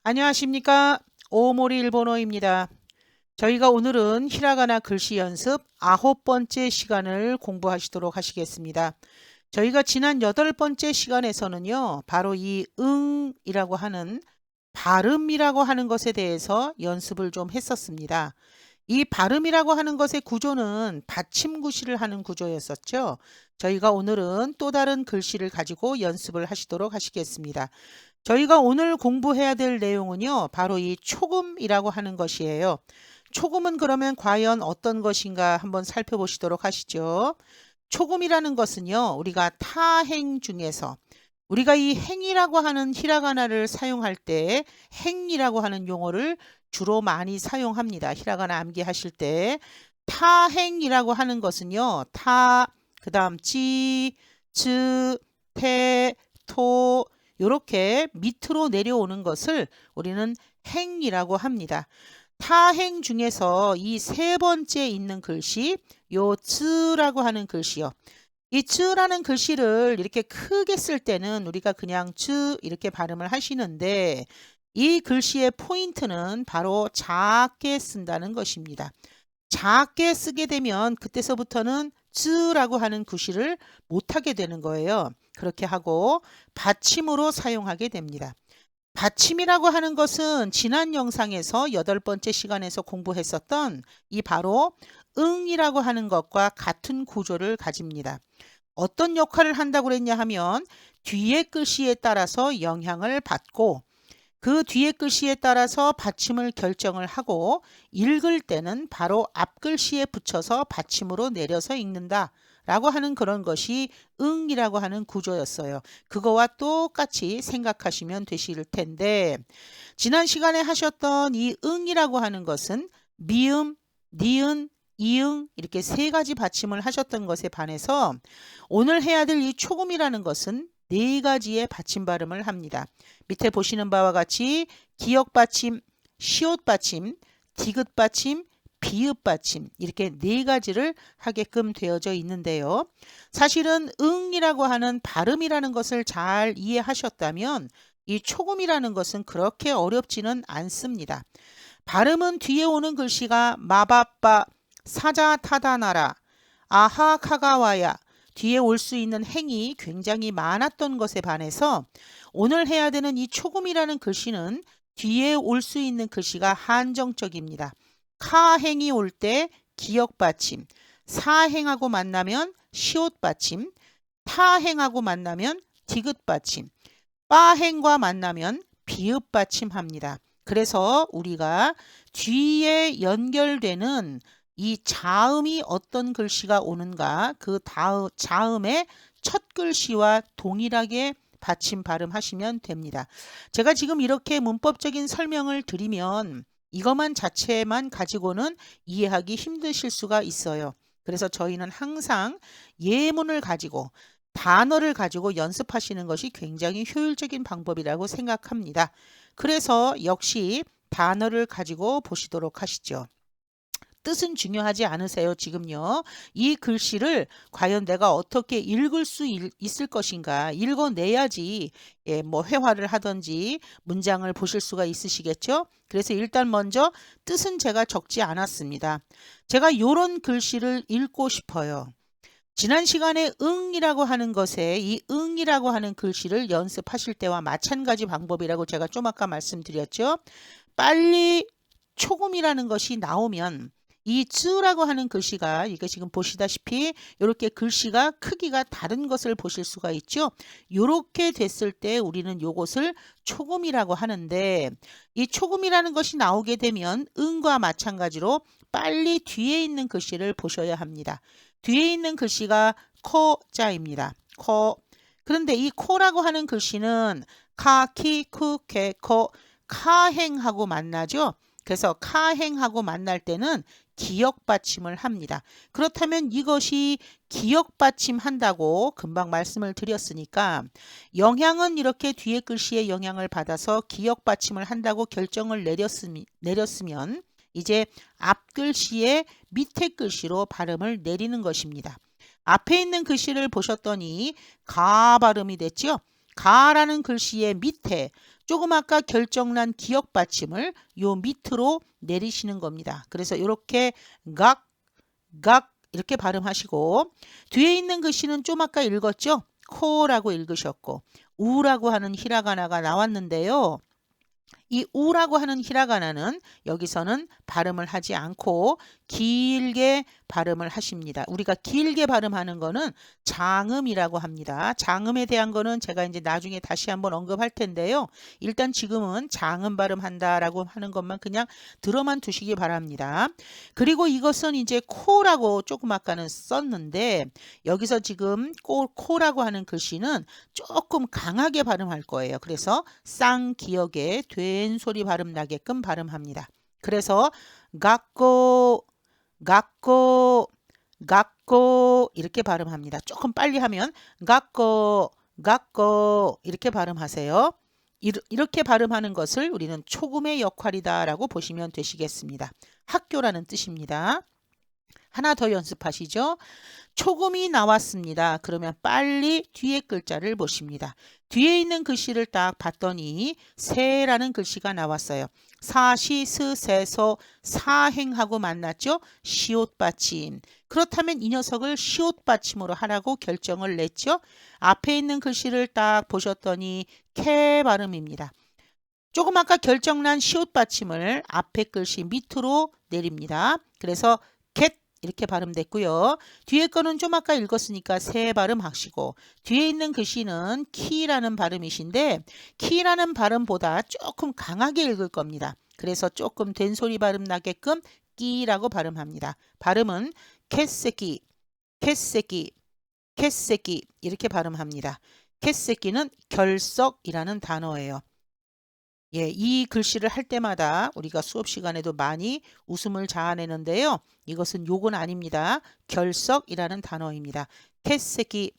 안녕하십니까. 오모리 일본어입니다. 저희가 오늘은 히라가나 글씨 연습 9번째 시간을 공부하시도록 하시겠습니다. 저희가 지난 8번째 시간에서는요, 바로 이 응이라고 하는 발음이라고 하는 것에 대해서 연습을 좀 했었습니다. 이 발음이라고 하는 것의 구조는 받침구시를 하는 구조였었죠. 저희가 오늘은 또 다른 글씨를 가지고 연습을 하시도록 하시겠습니다. 저희가 오늘 공부해야 될 내용은요, 바로 이 초금이라고 하는 것이에요. 초금은 그러면 과연 어떤 것인가 한번 살펴보시도록 하시죠. 초금이라는 것은요, 우리가 타행 중에서 우리가 이 행이라고 하는 히라가나를 사용할 때 행이라고 하는 용어를 주로 많이 사용합니다. 히라가나 암기하실 때 타행이라고 하는 것은요, 그 다음 지, 즈, 테, 토 이렇게 밑으로 내려오는 것을 우리는 행이라고 합니다. 타행 중에서 이 세 번째 있는 글씨, 요 즈라고 하는 글씨요. 이 즈라는 글씨를 이렇게 크게 쓸 때는 우리가 그냥 즈 이렇게 발음을 하시는데 이 글씨의 포인트는 바로 작게 쓴다는 것입니다. 작게 쓰게 되면 그때서부터는 즈라고 하는 구시를 못하게 되는 거예요. 그렇게 하고 받침으로 사용하게 됩니다. 받침이라고 하는 것은 지난 영상에서 8번째 시간에서 공부했었던 이 바로 응이라고 하는 것과 같은 구조를 가집니다. 어떤 역할을 한다고 그랬냐 하면 뒤에 글씨에 따라서 영향을 받고 그 뒤에 글씨에 따라서 받침을 결정을 하고 읽을 때는 바로 앞글씨에 붙여서 받침으로 내려서 읽는다 라고 하는 그런 것이 응이라고 하는 구조였어요. 그거와 똑같이 생각하시면 되실 텐데 지난 시간에 하셨던 이 응이라고 하는 것은 미음, 니은, 이응 이렇게 세 가지 받침을 하셨던 것에 반해서 오늘 해야 될 이 초금이라는 것은 네 가지의 받침 발음을 합니다. 밑에 보시는 바와 같이 기역 받침, 시옷 받침, 디귿 받침, 비읍 받침 이렇게 네 가지를 하게끔 되어져 있는데요. 사실은 응이라고 하는 발음이라는 것을 잘 이해하셨다면 이 초금이라는 것은 그렇게 어렵지는 않습니다. 발음은 뒤에 오는 글씨가 마바빠, 사자 타다나라, 아하 카가와야 뒤에 올 수 있는 행이 굉장히 많았던 것에 반해서 오늘 해야 되는 이 초금이라는 글씨는 뒤에 올 수 있는 글씨가 한정적입니다. 카행이 올 때 기역 받침, 사행하고 만나면 시옷 받침, 타행하고 만나면 디귿 받침, 빠행과 만나면 비읍 받침합니다. 그래서 우리가 뒤에 연결되는 이 자음이 어떤 글씨가 오는가 그 자음의 첫 글씨와 동일하게 받침 발음하시면 됩니다. 제가 지금 이렇게 문법적인 설명을 드리면 이것만 자체만 가지고는 이해하기 힘드실 수가 있어요. 그래서 저희는 항상 예문을 가지고 단어를 가지고 연습하시는 것이 굉장히 효율적인 방법이라고 생각합니다. 그래서 역시 단어를 가지고 보시도록 하시죠. 뜻은 중요하지 않으세요, 지금요. 이 글씨를 과연 내가 어떻게 읽을 수 있을 것인가 읽어내야지 뭐 회화를 하든지 문장을 보실 수가 있으시겠죠. 그래서 일단 먼저 뜻은 제가 적지 않았습니다. 제가 이런 글씨를 읽고 싶어요. 지난 시간에 응이라고 하는 것에 이 응이라고 하는 글씨를 연습하실 때와 마찬가지 방법이라고 제가 좀 아까 말씀드렸죠. 빨리 초금이라는 것이 나오면 이 쯔라고 하는 글씨가 이게 지금 보시다시피 이렇게 글씨가 크기가 다른 것을 보실 수가 있죠. 이렇게 됐을 때 우리는 이것을 초금이라고 하는데 이 초금이라는 것이 나오게 되면 응과 마찬가지로 빨리 뒤에 있는 글씨를 보셔야 합니다. 뒤에 있는 글씨가 코자입니다. 코. 그런데 이 코라고 하는 글씨는 카, 키, 쿠, 케, 코, 카행하고 만나죠. 그래서 카행하고 만날 때는 기역 받침을 합니다. 그렇다면 이것이 기역 받침한다고 금방 말씀을 드렸으니까 영향은 이렇게 뒤에 글씨의 영향을 받아서 기역 받침을 한다고 결정을 내렸으면 이제 앞글씨의 밑에 글씨로 발음을 내리는 것입니다. 앞에 있는 글씨를 보셨더니 가 발음이 됐죠? 가라는 글씨의 밑에 조금 아까 결정난 기역 받침을 요 밑으로 내리시는 겁니다. 그래서 이렇게 각 이렇게 발음하시고 뒤에 있는 글씨는 좀 아까 읽었죠? 코라고 읽으셨고 우라고 하는 히라가나가 나왔는데요. 이 우라고 하는 히라가나는 여기서는 발음을 하지 않고 길게 발음을 하십니다. 우리가 길게 발음하는 거는 장음이라고 합니다. 장음에 대한 거는 제가 이제 나중에 다시 한번 언급할 텐데요. 일단 지금은 장음 발음한다라고 하는 것만 그냥 들어만 두시기 바랍니다. 그리고 이것은 이제 코라고 조금 아까는 썼는데 여기서 지금 코라고 하는 글씨는 조금 강하게 발음할 거예요. 그래서 쌍기역에 된 소리 발음 나게끔 발음합니다. 그래서 갖고 이렇게 발음합니다. 조금 빨리 하면 갖고 이렇게 발음하세요. 이렇게 발음하는 것을 우리는 초금의 역할이다라고 보시면 되시겠습니다. 학교라는 뜻입니다. 하나 더 연습하시죠. 초금이 나왔습니다. 그러면 빨리 뒤에 글자를 보십니다. 뒤에 있는 글씨를 딱 봤더니 세라는 글씨가 나왔어요. 사시스세소 사행하고 만났죠. 시옷 받침. 그렇다면 이 녀석을 시옷 받침으로 하라고 결정을 냈죠. 앞에 있는 글씨를 딱 보셨더니 캐 발음입니다. 조금 아까 결정난 시옷 받침을 앞에 글씨 밑으로 내립니다. 그래서 캣 이렇게 발음됐고요. 뒤에 거는 좀 아까 읽었으니까 새 발음 하시고 뒤에 있는 글씨는 키라는 발음이신데 키라는 발음보다 조금 강하게 읽을 겁니다. 그래서 조금 된소리 발음 나게끔 끼라고 발음합니다. 발음은 캣새끼 이렇게 발음합니다. 캣새끼는 결석이라는 단어예요. 예, 이 글씨를 할 때마다 우리가 수업 시간에도 많이 웃음을 자아내는데요. 이것은 욕은 아닙니다. 결석이라는 단어입니다. 캣새끼,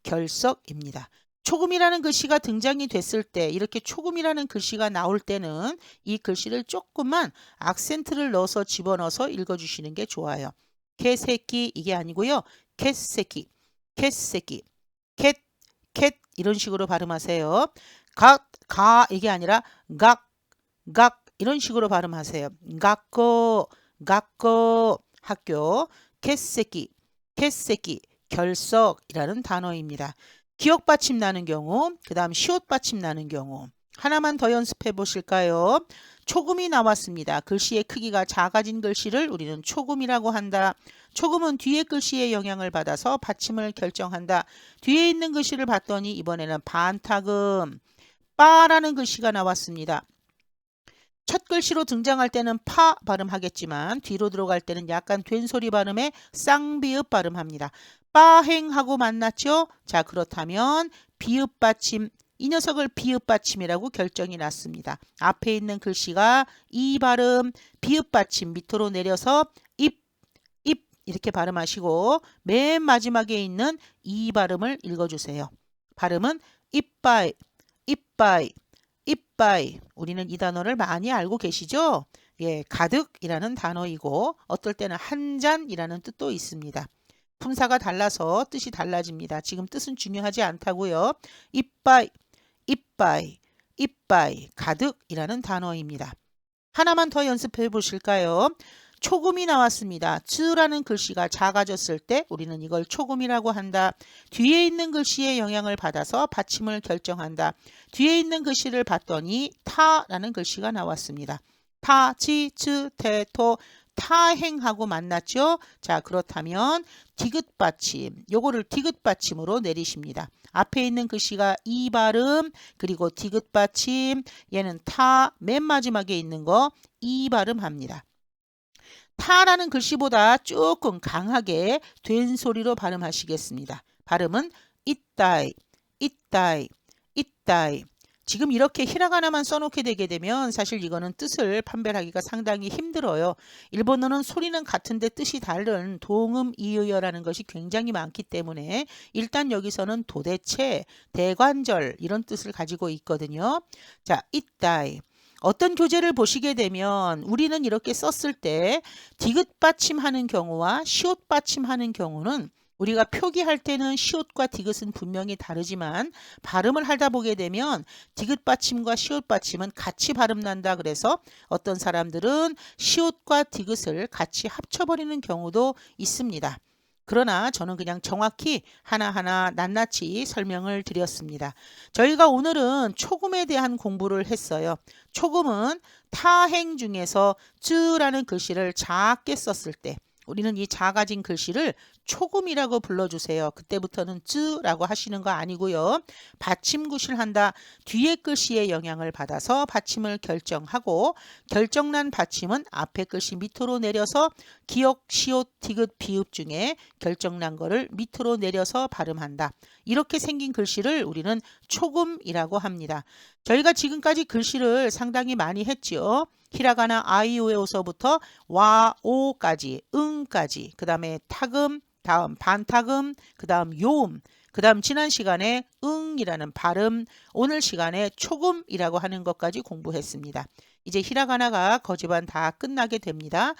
결석입니다. 초금이라는 글씨가 등장이 됐을 때 이렇게 초금이라는 글씨가 나올 때는 이 글씨를 조금만 악센트를 넣어서 집어넣어서 읽어주시는 게 좋아요. 개새끼 이게 아니고요. 캣새끼, 캣 이런 식으로 발음하세요. 가 이게 아니라 각 이런 식으로 발음하세요. 갖고 학교 캣새끼 결석이라는 단어입니다. 기역 받침 나는 경우 그 다음 시옷 받침 나는 경우 하나만 더 연습해 보실까요? 초금이 나왔습니다. 글씨의 크기가 작아진 글씨를 우리는 초금이라고 한다. 초금은 뒤에 글씨의 영향을 받아서 받침을 결정한다. 뒤에 있는 글씨를 봤더니 이번에는 반타금, 빠라는 글씨가 나왔습니다. 첫 글씨로 등장할 때는 파 발음하겠지만 뒤로 들어갈 때는 약간 된소리 발음에 쌍비읍 발음합니다. 빠행하고 만났죠? 자, 그렇다면 비읍 받침, 이 녀석을 비읍 받침이라고 결정이 났습니다. 앞에 있는 글씨가 이 발음, 비읍 받침 밑으로 내려서 입 이렇게 발음하시고 맨 마지막에 있는 이 발음을 읽어주세요. 발음은 이빠이. 우리는 이 단어를 많이 알고 계시죠? 예, 가득이라는 단어이고 어떨 때는 한 잔이라는 뜻도 있습니다. 품사가 달라서 뜻이 달라집니다. 지금 뜻은 중요하지 않다고요. 이빠이 가득이라는 단어입니다. 하나만 더 연습해 보실까요? 초금이 나왔습니다. 츠라는 글씨가 작아졌을 때 우리는 이걸 초금이라고 한다. 뒤에 있는 글씨의 영향을 받아서 받침을 결정한다. 뒤에 있는 글씨를 봤더니 타라는 글씨가 나왔습니다. 타, 치, 츠, 테, 토 타행하고 만났죠. 자, 그렇다면 디귿 받침, 요거를 디귿 받침으로 내리십니다. 앞에 있는 글씨가 이 발음, 그리고 디귿 받침, 얘는 타, 맨 마지막에 있는 거 이 발음합니다. 타라는 글씨보다 조금 강하게 된 소리로 발음하시겠습니다. 발음은 이따이. 지금 이렇게 히라가나만 써놓게 되게 되면 사실 이거는 뜻을 판별하기가 상당히 힘들어요. 일본어는 소리는 같은데 뜻이 다른 동음 이의어라는 것이 굉장히 많기 때문에 일단 여기서는 도대체, 대관절 이런 뜻을 가지고 있거든요. 자, 이따이. 어떤 교재를 보시게 되면 우리는 이렇게 썼을 때 디귿 받침하는 경우와 시옷 받침하는 경우는 우리가 표기할 때는 시옷과 디귿은 분명히 다르지만 발음을 하다 보게 되면 디귿 받침과 시옷 받침은 같이 발음난다. 그래서 어떤 사람들은 시옷과 디귿을 같이 합쳐버리는 경우도 있습니다. 그러나 저는 그냥 정확히 하나하나 낱낱이 설명을 드렸습니다. 저희가 오늘은 초금에 대한 공부를 했어요. 초금은 타행 중에서 쯔라는 글씨를 작게 썼을 때 우리는 이 작아진 글씨를 초금이라고 불러주세요. 그때부터는 쯔라고 하시는 거 아니고요. 받침굿을 한다. 뒤에 글씨의 영향을 받아서 받침을 결정하고 결정난 받침은 앞에 글씨 밑으로 내려서 기역, 시옷, 디귿, 비읍 중에 결정난 거를 밑으로 내려서 발음한다. 이렇게 생긴 글씨를 우리는 초금이라고 합니다. 저희가 지금까지 글씨를 상당히 많이 했죠. 히라가나 아이오에오서부터 와, 오까지, 응까지, 그 다음에 타금, 다음 반타금, 그 다음 요음, 그 다음 지난 시간에 응이라는 발음, 오늘 시간에 초금이라고 하는 것까지 공부했습니다. 이제 히라가나가 거지반 다 끝나게 됩니다.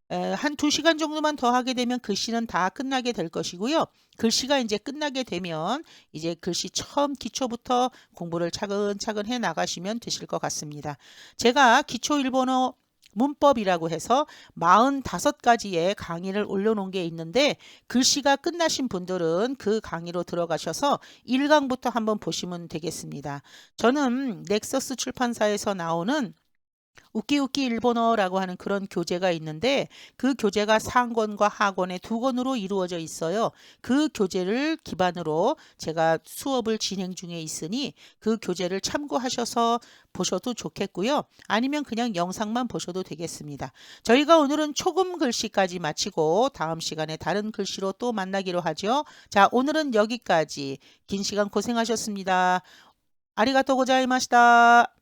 한 2시간 정도만 더 하게 되면 글씨는 다 끝나게 될 것이고요. 글씨가 이제 끝나게 되면 이제 글씨 처음 기초부터 공부를 차근차근 해 나가시면 되실 것 같습니다. 제가 기초 일본어 문법이라고 해서 45가지의 강의를 올려놓은 게 있는데 글씨가 끝나신 분들은 그 강의로 들어가셔서 1강부터 한번 보시면 되겠습니다. 저는 넥서스 출판사에서 나오는 우끼우끼 일본어라고 하는 그런 교재가 있는데 그 교재가 상권과 하권의 2권으로 이루어져 있어요. 그 교재를 기반으로 제가 수업을 진행 중에 있으니 그 교재를 참고하셔서 보셔도 좋겠고요. 아니면 그냥 영상만 보셔도 되겠습니다. 저희가 오늘은 초금 글씨까지 마치고 다음 시간에 다른 글씨로 또 만나기로 하죠. 자, 오늘은 여기까지. 긴 시간 고생하셨습니다. 아리가또 고자이마시다.